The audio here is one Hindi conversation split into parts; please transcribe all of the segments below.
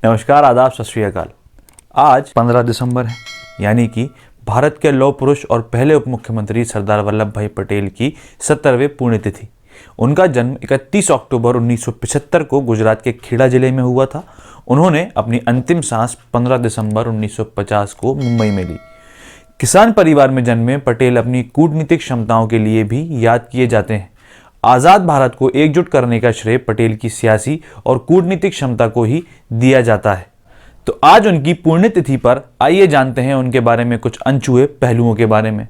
नमस्कार, आदाब, सत श्री अकाल। आज 15 दिसंबर है, यानी कि भारत के लौह पुरुष और पहले उप मुख्यमंत्री सरदार वल्लभ भाई पटेल की 70वें पुण्यतिथि। उनका जन्म 31 अक्टूबर 1975 को गुजरात के खेड़ा जिले में हुआ था। उन्होंने अपनी अंतिम सांस 15 दिसंबर 1950 को मुंबई में ली। किसान परिवार में जन्मे पटेल अपनी कूटनीतिक क्षमताओं के लिए भी याद किए जाते हैं। आज़ाद भारत को एकजुट करने का श्रेय पटेल की सियासी और कूटनीतिक क्षमता को ही दिया जाता है। तो आज उनकी पुण्यतिथि पर आइए जानते हैं उनके बारे में कुछ अनछुए पहलुओं के बारे में।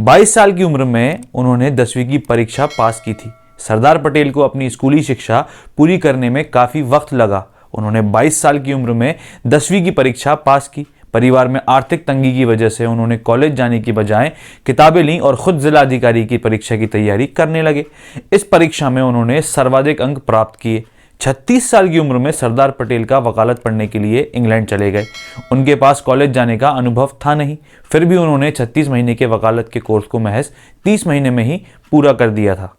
22 साल की उम्र में उन्होंने 10वीं की परीक्षा पास की थी। सरदार पटेल को अपनी स्कूली शिक्षा पूरी करने में काफ़ी वक्त लगा। उन्होंने 22 साल की उम्र में 10वीं की परीक्षा पास की। परिवार में आर्थिक तंगी की वजह से उन्होंने कॉलेज जाने की बजाय किताबें लीं और खुद जिला अधिकारी की परीक्षा की तैयारी करने लगे। इस परीक्षा में उन्होंने सर्वाधिक अंक प्राप्त किए। 36 साल की उम्र में सरदार पटेल का वकालत पढ़ने के लिए इंग्लैंड चले गए। उनके पास कॉलेज जाने का अनुभव था नहीं, फिर भी उन्होंने 36 महीने के वकालत के कोर्स को महज 30 महीने में ही पूरा कर दिया था।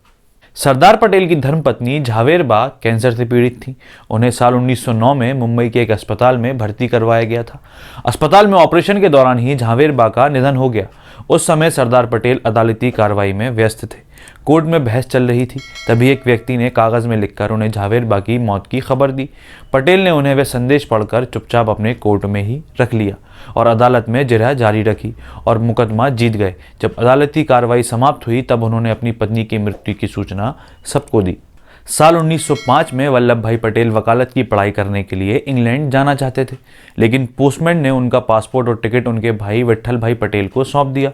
सरदार पटेल की धर्मपत्नी झावेरबा कैंसर से पीड़ित थी। उन्हें साल 1909 में मुंबई के एक अस्पताल में भर्ती करवाया गया था। अस्पताल में ऑपरेशन के दौरान ही झावेरबा का निधन हो गया। उस समय सरदार पटेल अदालती कार्रवाई में व्यस्त थे। कोर्ट में बहस चल रही थी, तभी एक व्यक्ति ने कागज़ में लिखकर उन्हें झावेरबा की मौत की खबर दी। पटेल ने उन्हें वह संदेश पढ़कर चुपचाप अपने कोर्ट में ही रख लिया और अदालत में जिरह जारी रखी और मुकदमा जीत गए। जब अदालती कार्रवाई समाप्त हुई तब उन्होंने अपनी पत्नी की मृत्यु की सूचना सबको दी। साल 1905 में वल्लभ भाई पटेल वकालत की पढ़ाई करने के लिए इंग्लैंड जाना चाहते थे, लेकिन पोस्टमैन ने उनका पासपोर्ट और टिकट उनके भाई विट्ठल भाई पटेल को सौंप दिया।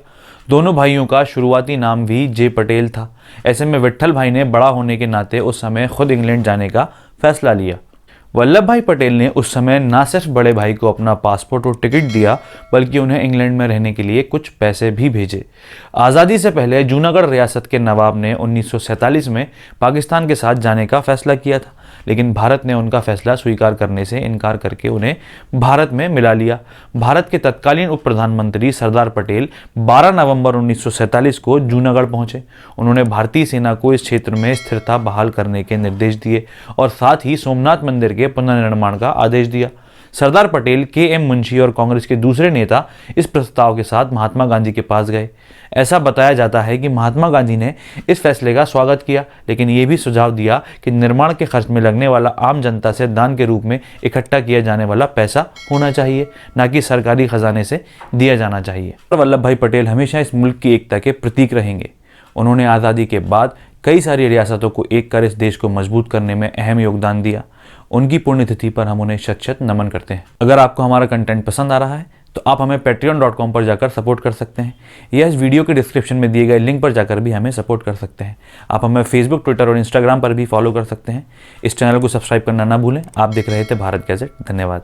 दोनों भाइयों का शुरुआती नाम भी जे पटेल था। ऐसे में विट्ठल भाई ने बड़ा होने के नाते उस समय खुद इंग्लैंड जाने का फैसला लिया। वल्लभ भाई पटेल ने उस समय न सिर्फ बड़े भाई को अपना पासपोर्ट और टिकट दिया, बल्कि उन्हें इंग्लैंड में रहने के लिए कुछ पैसे भी भेजे। आज़ादी से पहले जूनागढ़ रियासत के नवाब ने 1947 में पाकिस्तान के साथ जाने का फैसला किया था, लेकिन भारत ने उनका फैसला स्वीकार करने से इनकार करके उन्हें भारत में मिला लिया। भारत के तत्कालीन उप प्रधानमंत्री सरदार पटेल 12 नवंबर 1947 को जूनागढ़ पहुंचे। उन्होंने भारतीय सेना को इस क्षेत्र में स्थिरता बहाल करने के निर्देश दिए और साथ ही सोमनाथ मंदिर के पुनर्निर्माण का आदेश दिया। सरदार पटेल, के.एम. मुंशी और कांग्रेस के दूसरे नेता इस प्रस्ताव के साथ महात्मा गांधी के पास गए। ऐसा बताया जाता है कि महात्मा गांधी ने इस फैसले का स्वागत किया, लेकिन ये भी सुझाव दिया कि निर्माण के खर्च में लगने वाला आम जनता से दान के रूप में इकट्ठा किया जाने वाला पैसा होना चाहिए, न कि सरकारी खजाने से दिया जाना चाहिए। वल्लभ भाई पटेल हमेशा इस मुल्क की एकता के प्रतीक रहेंगे। उन्होंने आज़ादी के बाद कई सारी रियासतों को एक कर इस देश को मजबूत करने में अहम योगदान दिया। उनकी पुण्यतिथि पर हम उन्हें शत-शत नमन करते हैं। अगर आपको हमारा कंटेंट पसंद आ रहा है तो आप हमें patreon.com पर जाकर सपोर्ट कर सकते हैं, या इस वीडियो के डिस्क्रिप्शन में दिए गए लिंक पर जाकर भी हमें सपोर्ट कर सकते हैं। आप हमें फेसबुक, ट्विटर और इंस्टाग्राम पर भी फॉलो कर सकते हैं। इस चैनल को सब्सक्राइब करना ना भूलें। आप देख रहे थे भारत गैजेट। धन्यवाद।